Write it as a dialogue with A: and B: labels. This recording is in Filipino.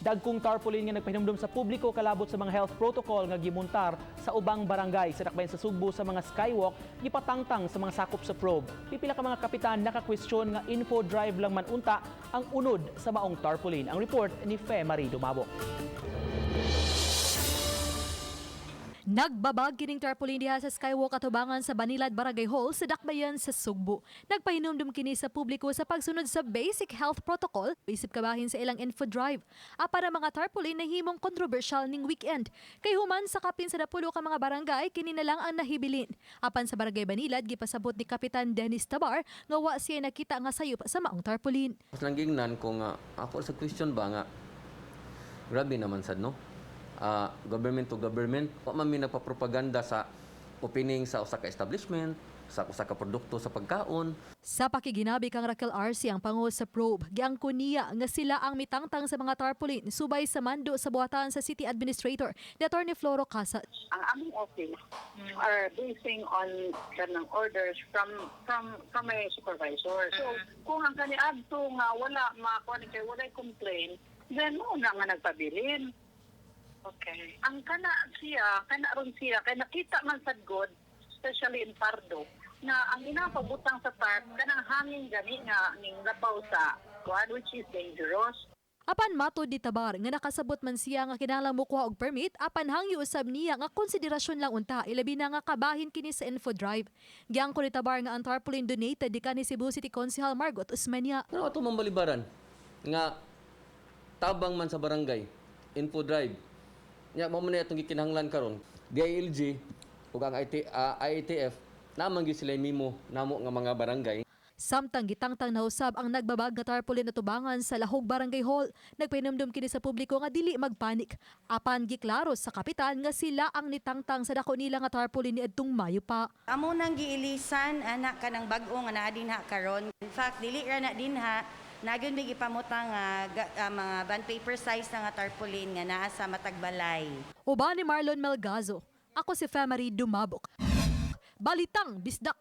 A: Dagkong tarpaulin nga nagpahinumdum sa publiko kalabot sa mga health protocol nga gimuntar sa ubang barangay sa dakbayan sa Sugbo sa mga skywalk gipatangtang sa mga sakop sa probe. Pipila ka mga kapitan nakakwestiyon nga info drive lang man unta ang unod sa maong tarpaulin. Ang report ni Fe Marie Dumabo.
B: Nagbabag kining tarpaulin diha sa skywalk atubangan sa Banilad Barangay Hall sa dakbayan sa Sugbo. Nagpahinumdum kini sa publiko sa pagsunod sa basic health protocol isip kabahin sa ilang info drive. Para mga tarpaulin na himong kontrobersyal ning weekend. Kay human sa kapin sa 10 ka mga barangay kini na lang ang nahibilin. Apan sa Barangay Banilad gipasabot ni Kapitan Dennis Tabar nga wa siya nakita nga sayop sa maong tarpaulin.
C: Mas lang gingnan ko nga ako sa question ba nga grabe naman sad no. Government to government, wa man mi nagpapropaganda sa opening sa usa ka establishment, sa usa ka produkto sa pagkaon.
B: Sa pakiginabi kang Raquel Arce ang pangulo sa probe, giangko niya nga sila ang mitangtang sa mga tarpaulin subay sa mando sa buhatan sa City Administrator ni Atty. Floro Casas.
D: Ang aming office are basing on kanang orders from my supervisor. So kung ang kaniadto nga wala makuha kay wala complain, then mo na nga nagpabilin. Okay. Ang kana ron siya, kaya nakita man sad God, especially in Pardo, na ang inapabutang sa tarp, kanang hangin gani nga ning labaw sa kuan, which is dangerous.
B: Apan matod ni Tabar nga nakasabot man siya nga kinahanglan mokuha og permit apan hangyo usab niya nga konsiderasyon lang unta ilabi na nga kabahin kini sa info drive. Giangko ni Tabar nga ang tarpaulin donated di kanhi Cebu City Councilor Margot Usmania.
C: Ano ato mambalibaran nga tabang man sa barangay, info drive. Nya mo man itong gikinahanglan karon. DILG ug ang IATF naman gyud sila mimo namo nga mga barangay.
B: Samtang gitangtang na usab ang nagbabag nga tarpaulin atubangan sa Lahog Barangay Hall. Nagpahinumdum kini sa publiko nga dili magpanik. Apan giklaro sa kapitan nga sila ang nitangtang sa dako nila nga tarpaulin niadtong Mayo pa.
E: Amo nang giilisan anak kanang bag-o nga naa dinha karon. In fact dili ra na dinha nagyon may gipamutang mga bond paper size na nga tarpaulin nga naa sa matagbalay.
B: Uban ni Marlon Melgazo. Ako si Fe Marie Dumabok. Balitang Bisdak.